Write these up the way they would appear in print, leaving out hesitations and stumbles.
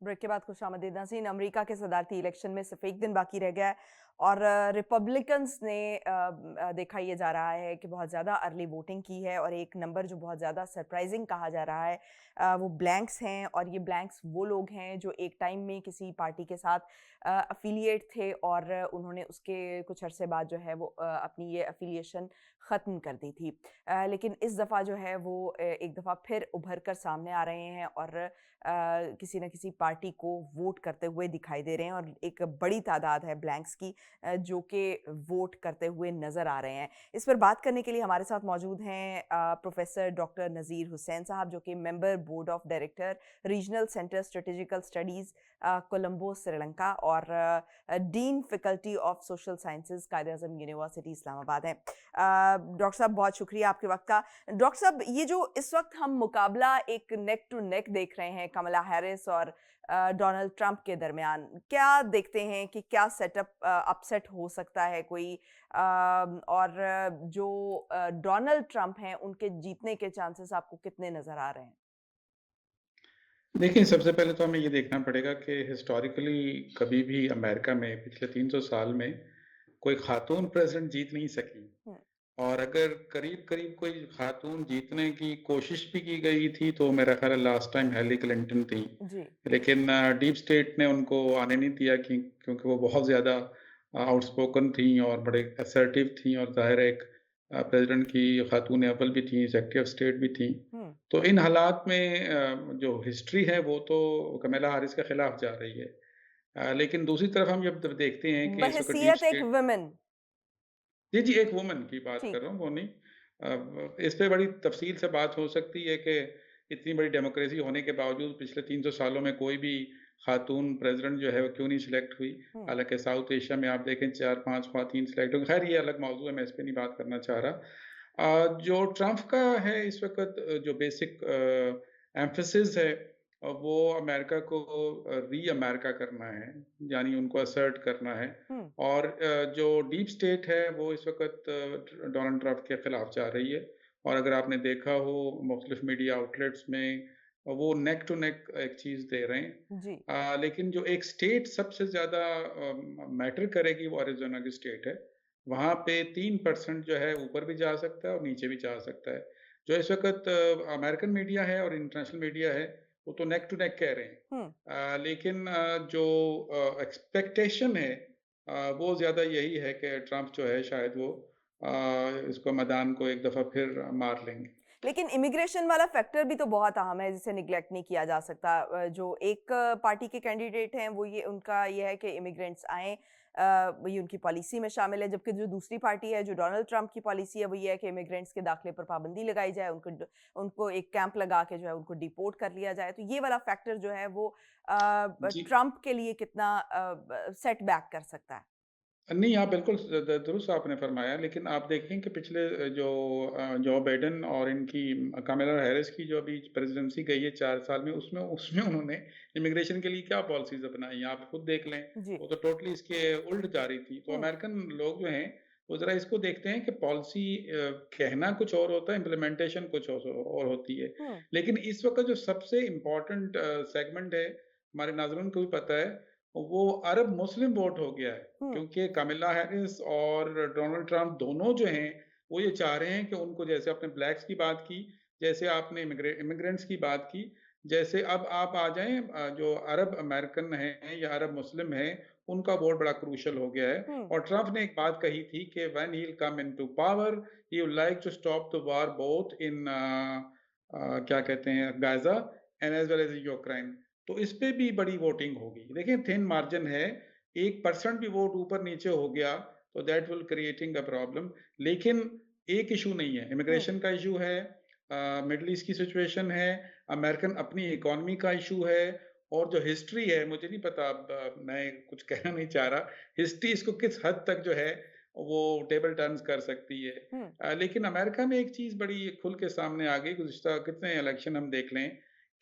Break के बाद खुशामदीद नाज़रीन। अमेरिका के सदारती इलेक्शन में सिर्फ एक दिन बाकी रह गया है और रिपब्लिकन्स ने देखा ये जा रहा है कि बहुत ज़्यादा अर्ली वोटिंग की है और एक नंबर जो बहुत ज़्यादा सरप्राइजिंग कहा जा रहा है वो ब्लैंक्स हैं। और ये ब्लैंक्स वो लोग हैं जो एक टाइम में किसी पार्टी के साथ अफिलिएट थे और उन्होंने उसके कुछ अरसे बाद जो है वो अपनी ये अफिलिएशन ख़त्म कर दी थी। लेकिन इस दफ़ा जो है वो एक दफ़ा फिर उभर कर सामने आ रहे हैं और किसी न किसी पार्टी को वोट करते हुए दिखाई दे रहे हैं और एक बड़ी तादाद है ब्लैंक्स की जो कि वोट करते हुए नज़र आ रहे हैं। इस पर बात करने के लिए हमारे साथ मौजूद हैं प्रोफेसर डॉक्टर नज़ीर हुसैन साहब, जो कि member board of director regional centre strategical studies Colombo Sri Lanka और dean faculty of social sciences Quaid-e-Azam university Islamabad हैं। डॉक्टर साहब, बहुत शुक्रिया आपके वक्त का। डॉक्टर साहब, ये जो इस वक्त हम मुकाबला एक नेक टू नेक देख रहे हैं कमला हैरिस और डोनाल्ड ट्रंप के दरमियान, क्या देखते हैं कि क्या सेटअप अपसेट हो सकता है कोई? और जो डोनाल्ड ट्रंप हैं उनके जीतने के चांसेस आपको कितने नजर आ रहे हैं? देखिए, सबसे पहले तो हमें ये देखना पड़ेगा कि हिस्टोरिकली कभी भी अमेरिका में पिछले 300 साल में कोई खातून प्रेसिडेंट जीत नहीं सकी। हम्म। और अगर करीब-करीब कोई खातून जीतने की कोशिश भी की गई थी, तो मेरा ख़्याल है लास्ट टाइम हिलेरी क्लिंटन थी। जी। लेकिन डीप स्टेट ने उनको आने नहीं दिया क्योंकि वो बहुत ज़्यादा आउटस्पोकन थीं और बड़े असर्टिव थीं और ज़ाहिर है एक प्रेसिडेंट की खातून अव्वल भी थीं, सेक्रेटरी ऑफ स्टेट भी थीं। हम्म। तो इन हालात में जो हिस्ट्री है वो तो कमला हैरिस के खिलाफ जा रही है। लेकिन दूसरी तरफ हम जब देखते हैं कि इस वक़्त डीप बहसियत एक स्टेट। वुमेन। जी, जी, एक वुमन की बात कर ठीक। रहा हूँ, वो नहीं। इस पे बड़ी तफ़सील से बात हो सकती है कि इतनी बड़ी डेमोक्रेसी होने के बावजूद पिछले 300 सालों में कोई भी खातून प्रेसिडेंट जो है वो क्यों नहीं सिलेक्ट हुई। हम्म। हालाँकि साउथ एशिया में आप देखें 4-5 ख़वातीन सिलेक्ट हुई। ख़ैर ये अलग मौज़ू है, मैं इस पे नहीं बात करना चाह रहा। जो ट्रम्प का है इस वक़्त जो बेसिक एम्फसिस है वो अमेरिका को री अमेरिका करना है, यानी उनको असर्ट करना है। हम्म। और जो डीप स्टेट है वो इस वक़्त डोनाल्ड ट्रंप के खिलाफ जा रही है। और अगर आपने देखा हो मुख्तलिफ मीडिया आउटलेट्स में वो नेक टू नेक एक चीज़ दे रहे हैं। जी। लेकिन जो एक स्टेट सबसे ज़्यादा मैटर करेगी वो अरिज़ोना की स्टेट है। वहाँ पे 3% जो है ऊपर भी जा सकता है और नीचे भी जा सकता है। जो इस वक़्त अमेरिकन मीडिया है और इंटरनेशनल मीडिया है वो तो नेक टू नेक कह रहे हैं। हम्म। लेकिन जो एक्सपेक्टेशन है वो ज़्यादा यही है कि ट्रंप जो है शायद वो इसको मैदान को एक दफ़ा फिर मार लेंगे। लेकिन इमिग्रेशन वाला फैक्टर भी तो बहुत अहम है, जिसे निगलेक्ट नहीं किया जा सकता। जो एक पार्टी के कैंडिडेट हैं वो ये उनका ये है कि इमिग्रेंट्स आएँ, ये उनकी पॉलिसी में शामिल है, जबकि जो दूसरी पार्टी है, जो डोनाल्ड ट्रंप की पॉलिसी है, वो ये है कि इमिग्रेंट्स के दाखिले पर पाबंदी लगाई जाए, उनको एक कैंप लगा के जो है उनको डिपोर्ट कर लिया जाए। तो ये वाला फैक्टर जो है वो जी। ट्रंप के लिए कितना सेटबैक कर सकता है? नहीं, आप बिल्कुल दुरुस्त आपने फ़रमाया, लेकिन आप देखें कि पिछले जो जो बाइडेन और इनकी कमला हैरिस की जो अभी प्रेसिडेंसी गई है 4 साल में, उसमें उसमें उन्होंने इमिग्रेशन के लिए क्या पॉलिसीज़ अपनाई हैं, आप खुद देख लें। जी। वो तो टोटली इसके उल्ट जा रही थी। तो हुँ। अमेरिकन लोग जो हैं, वो ज़रा इसको देखते हैं कि पॉलिसी कहना कुछ और होता है, इम्प्लीमेंटेशन कुछ और होती है। हुँ। लेकिन इस वक़्त जो सबसे इम्पोर्टेंट सेगमेंट है, हमारे नाज़रीन को भी पता है, वो अरब मुस्लिम वोट हो गया है। हुँ। क्योंकि कमला हैरिस और डोनाल्ड ट्रंप दोनों जो हैं, वो ये चाह रहे हैं कि उनको, जैसे आपने ब्लैक्स की बात की, जैसे आपने इमिग्रेंट्स की बात की, जैसे अब आप आ जाएँ जो अरब अमेरिकन हैं या अरब मुस्लिम हैं, उनका वोट बड़ा क्रूशियल हो गया है। हुँ। और ट्रंप ने एक बात कही थी कि when he will come into power, he would like to stop the war both in क्या कहते हैं, Gaza and as well as Ukraine. तो इस पे भी बड़ी वोटिंग होगी। देखिए थिन मार्जिन है, 1% भी वोट ऊपर-नीचे हो गया तो that will creating a problem. लेकिन एक इश्यू नहीं है, हुँ। इमिग्रेशन का इश्यू है, मिडल ईस्ट की सिचुएशन है, अमेरिकन अपनी इकोनॉमी का इश्यू है और जो हिस्ट्री है, मुझे नहीं पता, अब मैं कुछ कहना नहीं चाह रहा, हिस्ट्री इसको किस हद तक जो है वो टेबल टर्न्स कर सकती है। हुँ। लेकिन अमेरिका में एक चीज़ बड़ी खुल के सामने आ गई, गुज़िश्ता कितने इलेक्शन हम देख लें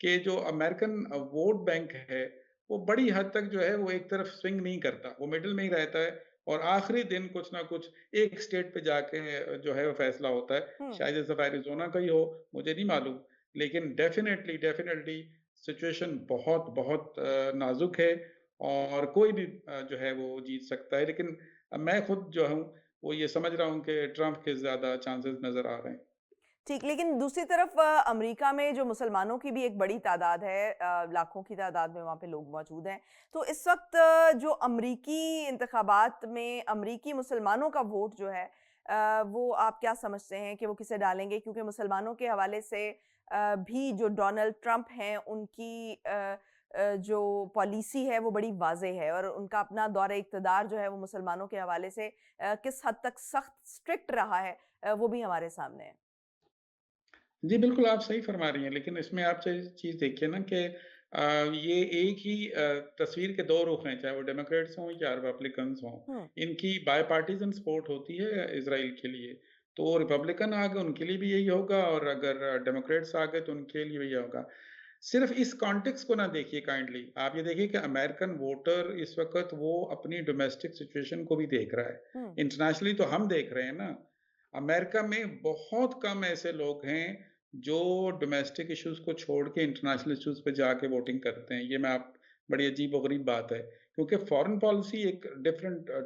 कि जो अमेरिकन वोट बैंक है, वो बड़ी हद तक जो है वो एक तरफ स्विंग नहीं करता, वो मिडल में ही रहता है और आखिरी दिन कुछ ना कुछ एक स्टेट पे जाके जो है वो फैसला होता है। हुँ। शायद इस दफ़ा एरिज़ोना का ही हो, मुझे नहीं मालूम, लेकिन डेफ़िनेटली डेफ़िनेटली सिचुएशन बहुत बहुत नाजुक है और कोई भी जो है वो जीत सकता है, लेकिन मैं खुद जो हूँ वो ये समझ रहा हूँ कि ट्रंप के ज़्यादा चांसेस नज़र आ रहे हैं। ठीक, लेकिन दूसरी तरफ अमेरिका में जो मुसलमानों की भी एक बड़ी तादाद है, लाखों की तादाद में वहाँ पे लोग मौजूद हैं। तो इस वक़्त जो अमरीकी इंतख़ाबात में अमरीकी मुसलमानों का वोट जो है, वो आप क्या समझते हैं कि वो किसे डालेंगे? क्योंकि मुसलमानों के हवाले से भी जो डोनाल्ड ट्रंप हैं, उनकी जो पॉलिसी है वो बड़ी वाज़ेह है और उनका अपना दौर इक़्तिदार जो है वो मुसलमानों के हवाले से किस हद तक सख्त स्ट्रिक्ट रहा है, वो भी हमारे सामने है। जी, बिल्कुल आप सही फरमा रही हैं, लेकिन इसमें आप चीज़ देखिए ना कि ये एक ही तस्वीर के 2 रुख हैं, चाहे वो डेमोक्रेट्स हों या रिपब्लिकन्स हों। हुँ। इनकी बायपार्टिज़न सपोर्ट होती है इज़राइल के लिए, तो रिपब्लिकन आ गए उनके लिए भी यही होगा और अगर डेमोक्रेट्स आ गए तो उनके लिए भी यही होगा। सिर्फ़ इस कॉन्टेक्स्ट को ना देखिए काइंडली, आप ये देखिए कि अमेरिकन वोटर इस वक़्त वो अपनी डोमेस्टिक सिचुएशन को भी देख रहा है। हुँ। इंटरनेशनली तो हम देख रहे हैं ना, अमेरिका में बहुत कम ऐसे लोग हैं जो डोमेस्टिक इश्यूज़ को छोड़ के इंटरनेशनल इश्यूज़ पे जाके वोटिंग करते हैं। ये मैं आप बड़ी अजीब-ओ-गरीब बात है, क्योंकि फ़ॉरेन पॉलिसी एक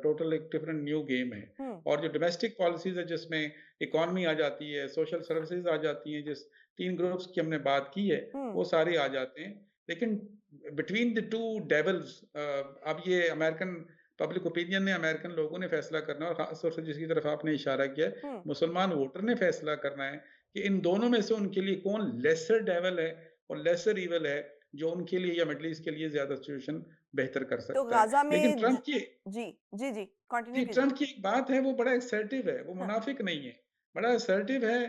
टोटल एक डिफरेंट न्यू गेम है हुँ। और जो डोमेस्टिक पॉलिसीज़ है जिसमें इकोनॉमी आ जाती है, सोशल सर्विसेज़ आ जाती हैं, जिस 3 ग्रुप्स की हमने बात की है, हुँ। वो सारे आ जाते हैं। लेकिन बिटवीन द 2 डेविल्स अब ये अमेरिकन पब्लिक ओपिनियन ने, अमेरिकन लोगों ने फैसला करना है और ख़ास तौर से जिसकी तरफ आपने इशारा किया है, हुँ। मुसलमान वोटर ने फैसला करना है कि इन दोनों में से उनके लिए कौन लेसर डेविल है और लेसर इविल है, जो उनके लिए या मिडल ईस्ट के लिए ज़्यादा सिचुएशन बेहतर कर तो सकता है। गाज़ा लेकिन में ज ट्रंप की जी, जी, जी, कंटिन्यू जी, कीजिए। ट्रंप की एक बात है, वो बड़ा असर्टिव है, वो हाँ। मुनाफ़िक नहीं है। बड़ा असर्टिव है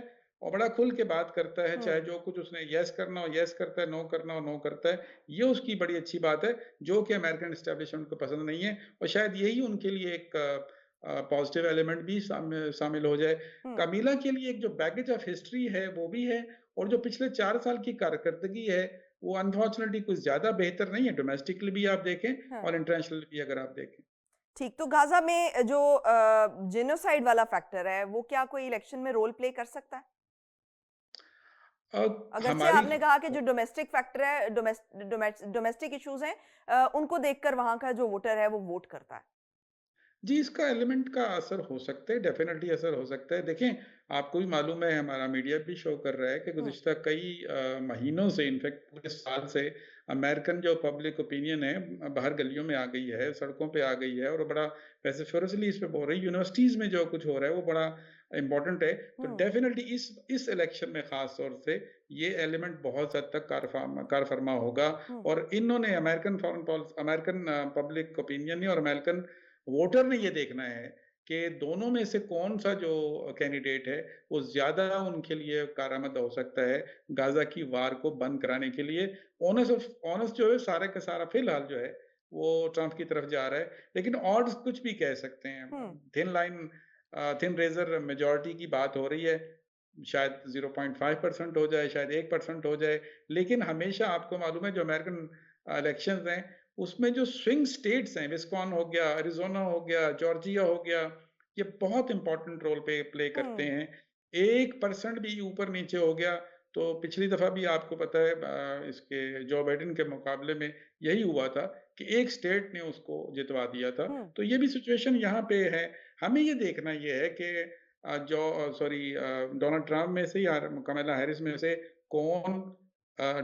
और बड़ा खुल के बात करता है, चाहे हुँ। जो कुछ उसने येस करना हो येस करता है, नो करना हो नो करता है। ये उसकी बड़ी अच्छी बात है, जो कि अमेरिकन एस्टेब्लिशमेंट को पसंद नहीं है और शायद यही उनके लिए एक पॉज़िटिव एलिमेंट भी शामिल हो जाए। हुँ। कमीला के लिए एक जो बैगेज ऑफ हिस्ट्री है, वो भी है और जो पिछले 4 साल की कारकर्दगी है, वो अनफॉर्चुनेटली कुछ ज़्यादा बेहतर नहीं है, डोमेस्टिकली भी आप देखें हाँ। और इंटरनेशनली भी अगर आप देखें। ठीक, तो गाज़ा में जो जेनोसाइड वाला फैक्टर है, वो क्या कोई इलेक्शन में रोल प्ले कर सकता है? अ, अगरचे हमारी आपने कहा कि जो डोमेस्टिक फैक्टर है, डोमेस्टिक इश्यूज़ हैं, उनको देखकर वहाँ का जो वोटर है, वो वोट करता है। जी, इसका एलिमेंट का असर हो सकता है, डेफ़िनेटली असर हो सकता है। देखें, आपको भी मालूम है, हमारा मीडिया भी शो कर रहा है कि हुँ। गुज़िश्ता कई महीनों से, इनफैक्ट पूरे साल से अमेरिकन जो पब्लिक ओपिनियन है बाहर गलियों में आ गई है, सड़कों पे आ गई है और बड़ा वociferously इस पे बोल रही है। यूनिवर्सिटीज़ में जो कुछ हो रहा है, वो बड़ा इम्पोर्टेंट है। तो हुँ। डेफ़िनेटली इस इलेक्शन में ख़ास तौर से ये एलिमेंट बहुत हद तक कार फ़रमा होगा हुँ। और इन्होंने अमेरिकन पब्लिक ओपिनियन ने और अमेरिकन वोटर ने ये देखना है कि दोनों में से कौन-सा जो कैंडिडेट है, वो ज़्यादा उनके लिए कारआमद हो सकता है, गाज़ा की वार को बंद कराने के लिए। ऑनेस्ट जो है सारा का सारा फ़िलहाल जो है, वो ट्रंप की तरफ जा रहा है। लेकिन ऑड्स कुछ भी कह सकते हैं। हुँ। थिन रेज़र मेजॉरिटी की बात हो रही है, शायद 0.5% हो जाए, शायद 1% हो जाए। लेकिन हमेशा आपको मालूम है जो अमेरिकन इलेक्शंस हैं, उसमें जो स्विंग स्टेट्स हैं, विस्कॉन हो गया, अरिज़ोना हो गया, जॉर्जिया हो गया, ये बहुत इम्पोर्टेंट रोल प्ले करते हुँ। हैं। 1% भी ऊपर-नीचे हो गया, तो पिछली दफ़ा भी आपको पता है इसके जो बाइडेन के मुकाबले में यही हुआ था कि एक स्टेट ने उसको जितवा दिया था। हुँ। तो ये भी सिचुएशन यहाँ पे है। हमें ये देखना ये है कि डोनाल्ड ट्रम्प में से या कमला हैरिस में से कौन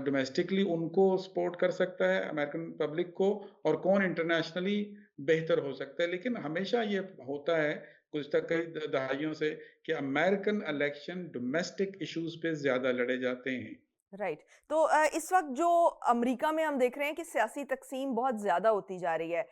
डोमेस्टिकली उनको सपोर्ट कर सकता है अमेरिकन पब्लिक को और कौन इंटरनेशनली बेहतर हो सकता है। लेकिन हमेशा ये होता है गुज़िश्ता कई दहाइयों से कि अमेरिकन इलेक्शन डोमेस्टिक इश्यूज़ पे ज़्यादा लड़े जाते हैं। राइट। तो इस वक़्त जो अमरीका में हम देख रहे हैं कि सियासी तक़सीम बहुत ज़्यादा होती जा रही है।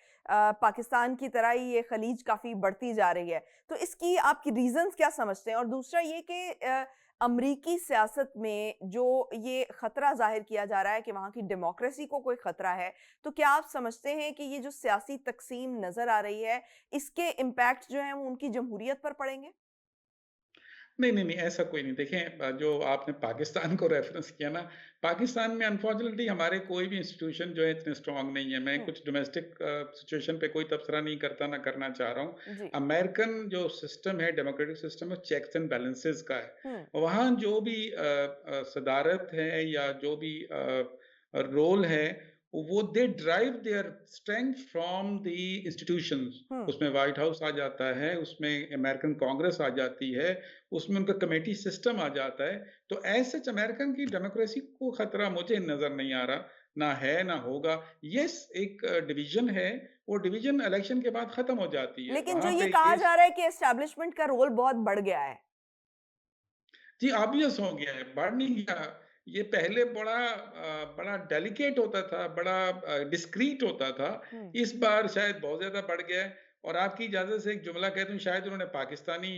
पाकिस्तान की तरह ही ये ख़लीज काफ़ी बढ़ती जा रही है। तो इसकी आपकी रीज़न्स क्या समझते हैं? और दूसरा ये कि अमरीकी सियासत में जो ये ख़तरा ज़ाहिर किया जा रहा है कि वहाँ की डेमोक्रेसी को कोई ख़तरा है, तो क्या आप समझते हैं कि ये जो सियासी तक़सीम नज़र आ रही है, इसके इम्पैक्ट जो हैं वो उनकी जमहूरियत पर पड़ेंगे? नहीं, नहीं, नहीं, ऐसा कोई नहीं। देखें जो आपने पाकिस्तान को रेफ़रेंस किया ना, पाकिस्तान में अनफ़ॉर्चुनेटली हमारे कोई भी इंस्टीट्यूशन जो है इतने स्ट्रॉन्ग नहीं है। मैं हुँ। कुछ डोमेस्टिक सिचुएशन पे कोई तबसरा नहीं करता, ना करना चाह रहा हूँ। जी। अमेरिकन जो सिस्टम है, डेमोक्रेटिक सिस्टम है, चेक्स एंड बैलेंसेस का है। हुँ। वहाँ जो भी सदारत है या जो भी रोल है, वो they drive their strength from the institutions. हुँ। उसमें व्हाइट हाउस आ जाता है, उसमें अमेरिकन कांग्रेस आ जाती है, उसमें उनका कमेटी सिस्टम आ जाता है। तो एज़ सच अमेरिकन की डेमोक्रेसी को खतरा मुझे नज़र नहीं आ रहा, ना है, ना होगा। येस, एक डिवीज़न है, वो डिवीज़न इलेक्शन के बाद खत्म हो जाती है। लेकिन जो वहाँ ये पे कहा ये जा रहा है कि एस्टेब्लिशमेंट का रोल बहुत बढ़ गया है। जी, ऑब्वियस हो गया है, बढ़ नहीं गया। ये पहले बड़ा डेलिकेट होता था, बड़ा डिस्क्रीट होता था। हुँ। इस बार शायद बहुत ज़्यादा बढ़ गया है। और आपकी इजाज़त से एक जुमला कह दूँ, शायद उन्होंने पाकिस्तानी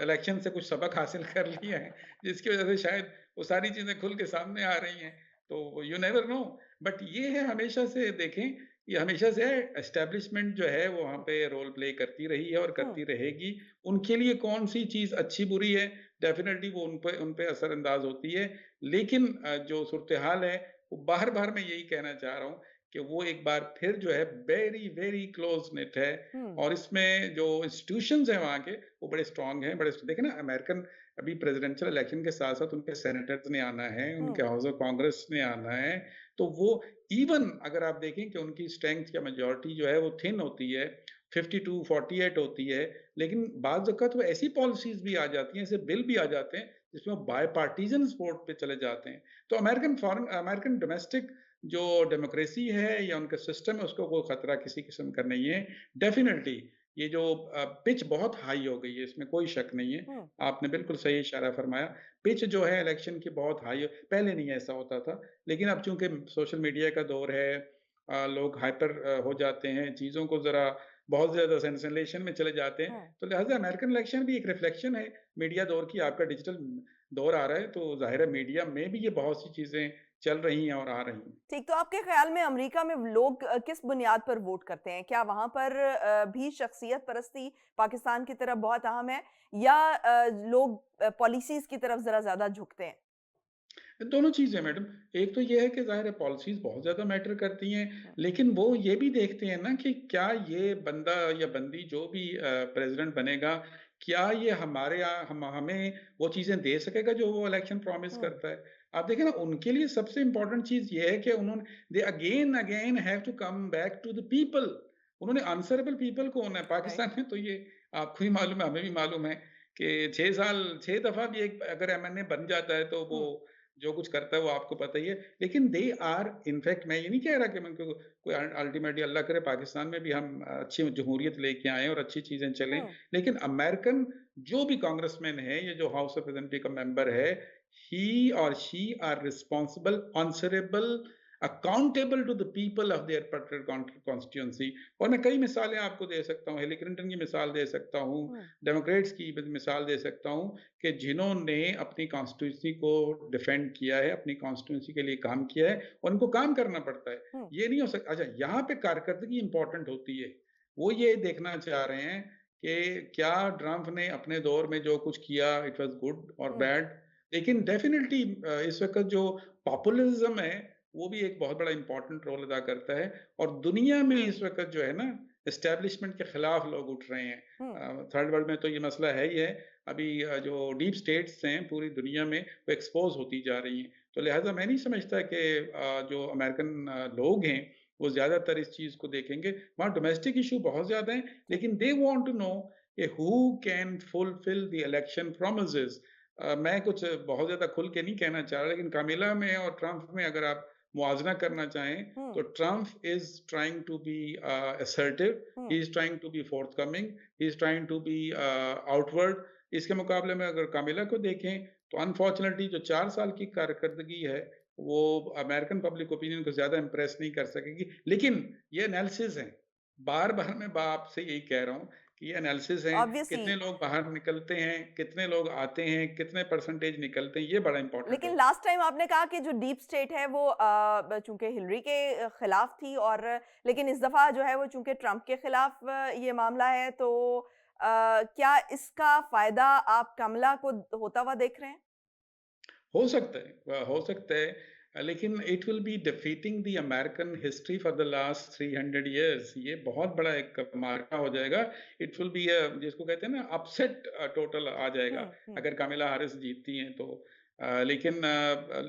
इलेक्शन से कुछ सबक हासिल कर लिया है, जिसकी वज़ह से शायद वो सारी चीज़ें खुल के सामने आ रही हैं। तो यू नेवर नो। बट ये है, हमेशा से देखें, ये हमेशा से एस्टेब्लिशमेंट जो है वो वहाँ पे रोल प्ले करती रही है और हुँ। करती रहेगी। उनके लिए कौन-सी चीज़ अच्छी-बुरी है, डेफ़िनेटली वो उन पे असरअंदाज़ होती है। लेकिन जो सूरत-ए-हाल है, वो बार-बार मैं यही कहना चाह रहा हूँ कि वो एक बार फिर जो है वेरी, वेरी क्लोज़ निट है। हुँ। और इसमें जो इंस्टीट्यूशंस हैं वहाँ के, वो बड़े स्ट्रॉन्ग हैं, बड़े देखिए ना, अमेरिकन अभी प्रेसिडेंशियल इलेक्शन के साथ-साथ उनके सेनेटर्स ने आना है, उनके हुँ। हाउस ऑफ कांग्रेस ने आना है। तो वो इवन अगर आप देखें कि उनकी स्ट्रेंथ या मेजॉरिटी जो है वो थिन होती है, 52-48 होती है, लेकिन बाज़ वक़्त वो ऐसी पॉलिसीज़ भी आ जाती हैं, ऐसे बिल भी आ जाते हैं, जिसमें वो बायपार्टीज़न सपोर्ट पे चले जाते हैं। तो अमेरिकन डोमेस्टिक जो डेमोक्रेसी है या उनका सिस्टम है, उसको कोई खतरा किसी किस्म का नहीं है। डेफ़िनिटली ये जो पिच बहुत हाई हो गई है, इसमें कोई शक नहीं है। हुँ। आपने बिल्कुल सही इशारा फरमाया। पिच जो है इलेक्शन की बहुत हाई है, पहले नहीं ऐसा होता था। लेकिन अब चूँकि सोशल मीडिया का दौर है, लोग हाइपर हो जाते हैं, चीज़ों को ज़रा बहुत ज़्यादा सेंसेशनल में चले जाते हैं, हुँ। तो लिहाज़ा अमेरिकन इलेक्शन भी एक रिफ्लेक्शन है मीडिया दौर की। आपका डिजिटल दौर आ रहा है, तो ज़ाहिर है मीडिया में भी ये बहुत सी चीज़ें चल रही हैं और आ रही हैं। ठीक, तो आपके ख़्याल में अमेरिका में लोग किस बुनियाद पर वोट करते हैं? क्या वहाँ पर भी शख्सियत परस्ती पाकिस्तान की तरह बहुत अहम है या लोग पॉलिसीज़ की तरफ ज़रा ज़्यादा झुकते हैं? दोनों चीज़ें मैडम। एक तो ये है कि ज़ाहिर है पॉलिसीज़ बहुत ज़्यादा मैटर करती हैं, हुँ। लेकिन वो ये भी देखते हैं ना कि क्या ये बंदा या बंदी जो भी प्रेज़िडेंट बनेगा, क्या ये हमारे यहाँ हमें वो चीज़ें दे सकेगा जो वो इलेक्शन प्रॉमिस हुँ। करता है। आप देखें ना, उनके लिए सबसे इम्पोर्टेंट चीज़ ये है कि उन्होंने they again have to come back to the people. उन्होंने आंसरेबल पीपल को होना है। राइट। पाकिस्तान में तो ये आपको भी मालूम है, हमें भी मालूम है कि 6 दफ़ा भी एक अगर एमएनए बन जाता है तो वो हुँ। जो कुछ करता है वो आपको पता ही है। लेकिन दे आर इनफैक्ट, मैं ये नहीं कह रहा कि मैं कोई अल्टीमेटली अल्लाह करे पाकिस्तान में भी हम अच्छी जमहूरियत लेके आएँ और अच्छी चीज़ें चलें। हुँ। लेकिन अमेरिकन जो भी कांग्रेसमैन है या जो हाउस ऑफ रिप्रेजेंटेटिव का मेंबर है, ही और she are responsible, answerable, accountable to the people of their particular constituency. और मैं कई मिसालें आपको दे सकता हूँ, हिलेरी क्लिंटन की मिसाल दे सकता हूँ, हुँ। डेमोक्रेट्स की मिसाल दे सकता हूँ कि जिन्होंने अपनी कॉन्स्टिट्यूंसी को डिफेंड किया है, अपनी कॉन्स्टिट्यूंसी के लिए काम किया है और उनको काम करना पड़ता है। हुँ। ये नहीं हो सकता। अच्छा, यहाँ पे कारकर्दगी इंपॉर्टेंट होती है। वो ये देखना चाह रहे हैं कि क्या ट्रंप ने अपने दौर में जो कुछ किया, इट वाज़ गुड और हुँ। बैड। लेकिन डेफिनिटली इस वक़्त जो पॉपुलिज़्म है, वो भी एक बहुत बड़ा इम्पोर्टेंट रोल अदा करता है। और दुनिया में इस वक़्त जो है ना, एस्टेब्लिशमेंट के खिलाफ लोग उठ रहे हैं। हुँ। थर्ड वर्ल्ड में तो ये मसला है ही है। अभी जो डीप स्टेट्स हैं पूरी दुनिया में, वो एक्सपोज़ होती जा रही हैं। तो लिहाज़ा मैं नहीं समझता कि जो अमेरिकन लोग हैं, वो ज़्यादातर इस चीज़ को देखेंगे। वहाँ डोमेस्टिक इश्यू बहुत ज़्यादा हैं, ठीक। लेकिन दे वांट टू नो कि हू can fulfil the election promises. मैं कुछ बहुत ज़्यादा खुल के नहीं कहना चाह रहा, लेकिन कामिला में और ट्रंप में अगर आप मुआवज़ना करना चाहें, हुँ। तो Trump is trying to be assertive, hmm. He is trying to be forthcoming, he is trying to be outward. इसके मुकाबले में अगर कामिला को देखें, तो अनफॉर्चुनेटली जो 4 साल की कारकर्दगी है, वो अमेरिकन पब्लिक ओपिनियन को ज़्यादा इम्प्रेस नहीं कर सकेगी। लेकिन ये एनालिसिस हैं। बार-बार मैं आपसे यही कह रहा हूँ कि ये एनालिसिस हैं, ऑब्वियसली। कितने लोग बाहर निकलते हैं, कितने लोग आते हैं, कितने परसेंटेज निकलते हैं, ये बड़ा इम्पोर्टेंट लेकिन होता है। लास्ट टाइम आपने कहा कि जो डीप स्टेट है वो चूँकि हिलरी के खिलाफ थी और लेकिन इस दफ़ा जो है वो चूँकि ट्रंप के खिलाफ ये मामला है तो क्या इसका फ़ायदा आप कमला को होता हुआ देख रहे हैं? हो सकता है, हो सकता है, लेकिन it will be defeating the American history for the last 300 years. ये बहुत बड़ा एक मार्का हो जाएगा। इट विल बी जिसको कहते हैं ना, अपसेट टोटल आ जाएगा हुँ। हुँ। अगर कामिला हारिस जीतती हैं तो। लेकिन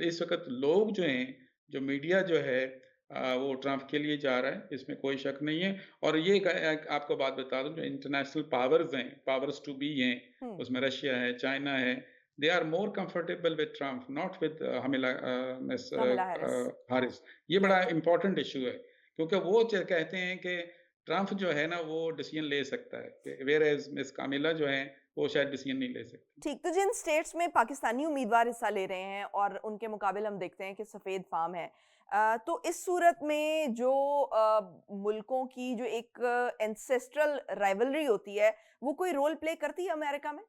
इस वक्त लोग जो हैं, जो मीडिया जो है वो ट्रंप के लिए जा रहा है, इसमें कोई शक नहीं है। और ये एक आपको बात बता दूँ, जो इंटरनेशनल पावर्स हैं, पावर्स टू बी हैं, हुँ, उसमें रशिया है, चाइना है, they are more comfortable with Trump, not with miss Kamala Harris, Harris. ये बड़ा राइट। इम्पोर्टेंट इश्यू है, क्योंकि वो कहते हैं कि ट्रंप जो है ना वो डिसीजन ले सकता है, वेयर एज मिस कामिला जो है वो शायद डिसीजन नहीं ले सकती। ठीक, तो जिन स्टेट्स में पाकिस्तानी उम्मीदवार हिस्सा ले रहे हैं और उनके मुकाबले हम देखते हैं कि सफ़ेद फ़ार्म है, तो इस सूरत में जो मुल्कों की जो एक एंसेस्ट्रल राइवलरी होती है, वो कोई रोल प्ले करती है अमेरिका में?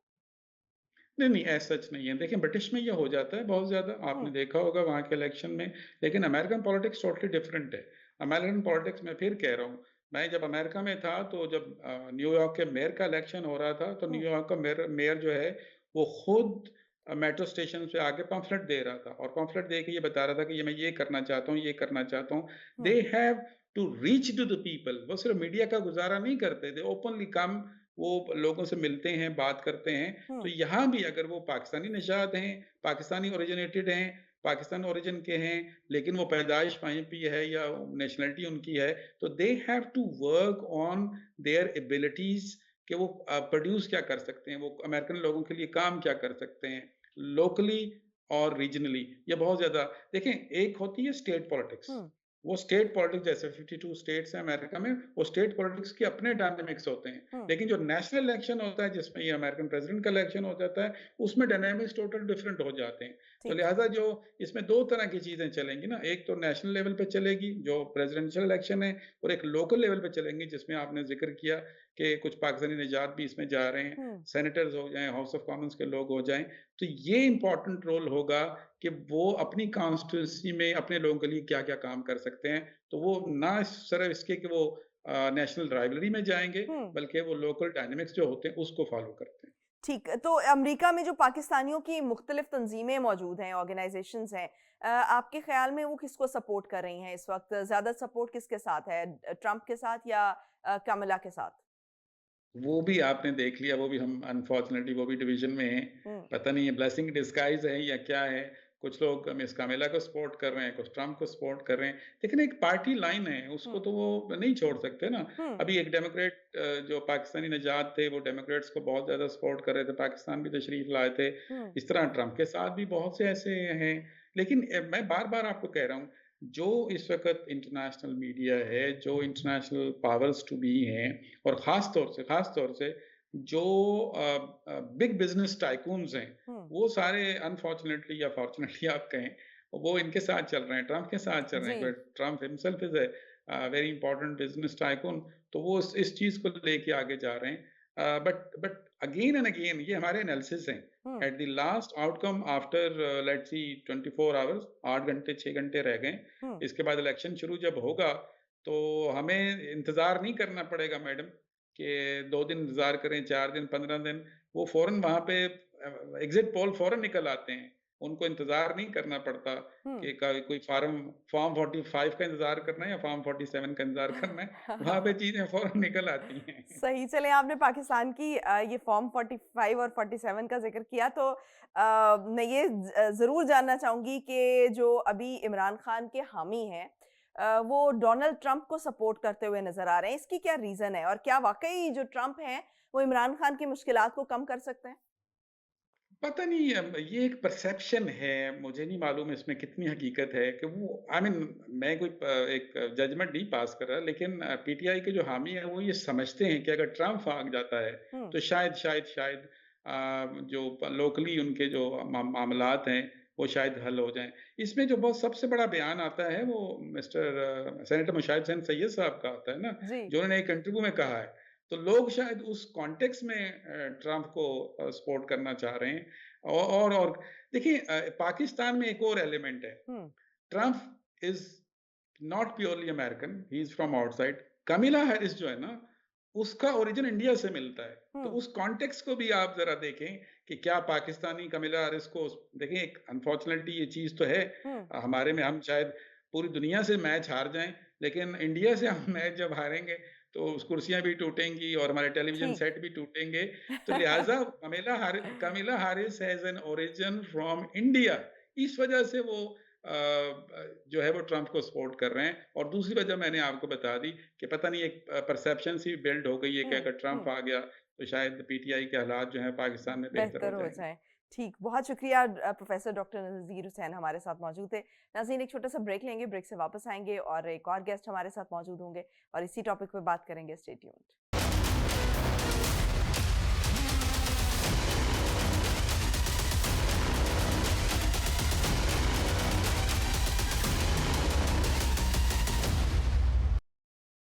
नहीं, नहीं, ऐसा सच नहीं है। देखिए, ब्रिटिश में ये हो जाता है बहुत ज़्यादा, आपने हुँ, देखा होगा वहाँ के इलेक्शन में, लेकिन अमेरिकन पॉलिटिक्स टोटली डिफरेंट है। अमेरिकन पॉलिटिक्स मैं फिर कह रहा हूँ, मैं जब अमेरिका में था, तो जब न्यूयॉर्क के मेयर का इलेक्शन हो रहा था, तो हुँ, न्यूयॉर्क का मेयर मेयर जो है, वो खुद मेट्रो स्टेशन पे आके पम्फलेट दे रहा था, और पम्फलेट दे के ये बता रहा था कि ये मैं ये करना चाहता हूँ, ये करना चाहता हूँ। They hmm, have to reach to the people. वो सिर्फ मीडिया का गुज़ारा नहीं करते, दे ओपनली कम, वो लोगों से मिलते हैं, बात करते हैं। तो हुँ, यहाँ भी अगर वो पाकिस्तानी निषाद हैं, पाकिस्तानी ओरिजिनेटेड हैं, पाकिस्तान ओरिजिन के हैं, लेकिन वो पैदाइश वहीं पे है या नेशनैलिटी उनकी है, तो they have to work on their abilities कि वो प्रोड्यूस क्या कर सकते हैं, वो अमेरिकन लोगों के लिए काम क्या कर सकते हैं, लोकली और रीजनली। ये बहुत ज़्यादा देखें, एक होती है स्टेट पॉलिटिक्स, हुँ, वो स्टेट पॉलिटिक्स जैसे 52 स्टेट्स हैं अमेरिका में, वो स्टेट पॉलिटिक्स के अपने डायनामिक्स होते हैं। हुँ, लेकिन जो नेशनल इलेक्शन होता है, जिसमें ये अमेरिकन प्रेसिडेंट का इलेक्शन हो जाता है, उसमें डायनामिक्स टोटल डिफरेंट हो जाते हैं। तो ठीक। लिहाजा जो इसमें 2 तरह की चीज़ें चलेंगी ना, एक तो नेशनल लेवल पे चलेगी, जो प्रेसिडेंशियल इलेक्शन है, और एक लोकल लेवल पे चलेंगी, जिसमें आपने ज़िक्र किया कि कुछ पाकिस्तानी निजात भी इसमें जा रहे हैं, हुँ, सेनेटर्स हो जाएँ, हाउस ऑफ कॉमन्स के लोग हो जाएँ। तो ये इम्पोर्टेंट रोल होगा कि वो अपनी कॉन्स्टिट्यूएंसी में अपने लोगों के लिए क्या-क्या काम कर सकते हैं। तो वो ना सिर्फ इसके कि वो नेशनल राइवलरी में जाएँगे, हुँ। बल्कि वो लोकल डायनामिक्स जो होते हैं, उसको फ़ॉलो करते हैं। ठीक, तो अमेरिका में जो पाकिस्तानियों की मुख्तलिफ तंज़ीमें मौजूद हैं, ऑर्गनाइज़ेशंस हैं, आपके ख़्याल में वो किसको सपोर्ट कर रही हैं इस वक़्त? ज़्यादा सपोर्ट किसके साथ है? ट्रंप के साथ या कमला के साथ? वो भी आपने देख लिया, वो भी हम अनफॉर्चुनेटली वो भी डिवीज़न में हैं। हुँ, पता नहीं ये ब्लेसिंग इन डिस्गाइज़ है या क्या है? कुछ लोग मिस कामिला को सपोर्ट कर रहे हैं, कुछ ट्रम्प को सपोर्ट कर रहे हैं। लेकिन एक पार्टी लाइन है, उसको हुँ, तो वो नहीं छोड़ सकते ना। हुँ, अभी एक डेमोक्रेट जो पाकिस्तानी निजात थे, वो डेमोक्रेट्स को बहुत ज़्यादा सपोर्ट कर रहे थे, पाकिस्तान भी तशरीफ़ लाए थे। हुँ, इस तरह ट्रम्प के साथ भी बहुत से ऐसे हैं। लेकिन मैं बार-बार आपको कह रहा हूँ, जो इस वक़्त इंटरनेशनल मीडिया है, जो इंटरनेशनल पावर्स टू बी हैं, और ख़ास तौर से जो बिग बिज़नेस टाइकून्स हैं, हुँ, वो सारे अनफॉर्चुनेटली या फॉर्चुनेटली आप कहें, वो इनके साथ चल रहे हैं, ट्रम्प के साथ चल रहे हैं। जी, but Trump himself is very important business tycoon, तो वो इस चीज़ को लेके आगे जा रहे हैं। बट अगेन एंड अगेन ये हमारे एनालिसिस हैं। Hmm, at the last outcome after let's see 24 hours, 8 घंटे, 6 घंटे रह गए। हुँ, इसके बाद इलेक्शन शुरू जब होगा, तो हमें इंतज़ार नहीं करना पड़ेगा मैडम, कि 2 दिन इंतज़ार करें, 4 दिन, 15 दिन, वो फ़ौरन वहाँ पे एग्ज़िट पोल फ़ौरन निकल आते हैं। उनको इंतज़ार नहीं करना पड़ता हुँ। कि कोई फ़ॉर्म 45 का इंतज़ार करना है या फ़ॉर्म 47 का इंतज़ार करना है, वहाँ पे चीज़ें फ़ौरन निकल आती हैं। सही, चलें आपने पाकिस्तान की ये फ़ॉर्म 45 और 47 का ज़िक्र किया तो मैं ये ज़रूर जानना चाहूँगी कि जो अभी इमरान खान के हामी हैं वो डोनाल्ड ट्रंप को सपोर्ट करते हुए नज़र आ रहे हैं। इसकी क्या रीज़न है? और क्या वाक़ई जो ट्रंप हैं, वो इमरान खान की मुश्किलात को कम कर सकते हैं? पता नहीं, ये एक परसेप्शन है, मुझे नहीं मालूम इसमें कितनी हकीकत है कि वो आई मीन मैं कोई एक जजमेंट नहीं पास कर रहा, लेकिन पीटीआई के जो हामी हैं वो ये समझते हैं कि अगर ट्रम्प भाग जाता है, हुँ, तो शायद जो लोकली उनके जो मामलात हैं वो शायद हल हो जाएं। इसमें जो बहुत सबसे बड़ा बयान आता है वो मिस्टर सेनेटर मुशाहिद हुसैन सैयद साहब का आता है ना, जी। जो उन्होंने एक इंटरव्यू में कहा है। तो लोग शायद उस कॉन्टेक्स्ट में ट्रम्प को सपोर्ट करना चाह रहे हैं। और देखिए, पाकिस्तान में एक और एलिमेंट है। Hmm, Trump is not purely American, he is from outside. Kamala Harris जो है ना, उसका ओरिजिन इंडिया से मिलता है। तो हुँ, उस कॉन्टेक्स्ट को भी आप जरा देखें कि क्या पाकिस्तानी कमिला हैरिस को देखें, एक अनफॉर्चुनेटली ये चीज़ तो है, हुँ, हमारे में हम शायद पूरी दुनिया से मैच हार जाएं, लेकिन इंडिया से हम मैच जब हारेंगे, तो उस कुर्सियां भी टूटेंगी और हमारे टेलीविजन ठीक। सेट भी टूटेंगे। तो लिहाजा Kamala Harris has an origin from India. इस वजह से वो जो है वो ट्रंप को सपोर्ट कर रहे हैं। और दूसरी वजह मैंने आपको बता दी कि पता नहीं एक परसेप्शन सी बिल्ड हो गई है कि हुँ, अगर ट्रंप हुँ। आ गया तो शायद पीटीआई के हालात जो हैं पाकिस्तान में बेहतर हो बेहतर हो जाएँगे। जाएँ। ठीक, बहुत शुक्रिया प्रोफ़ेसर डॉक्टर नज़ीर हुसैन हमारे साथ मौजूद थे। नाज़रीन एक छोटा-सा ब्रेक लेंगे, ब्रेक से वापस आएँगे और एक और गेस्ट हमारे साथ मौजूद होंगे और इसी टॉपिक पे बात करेंगे। Stay tuned.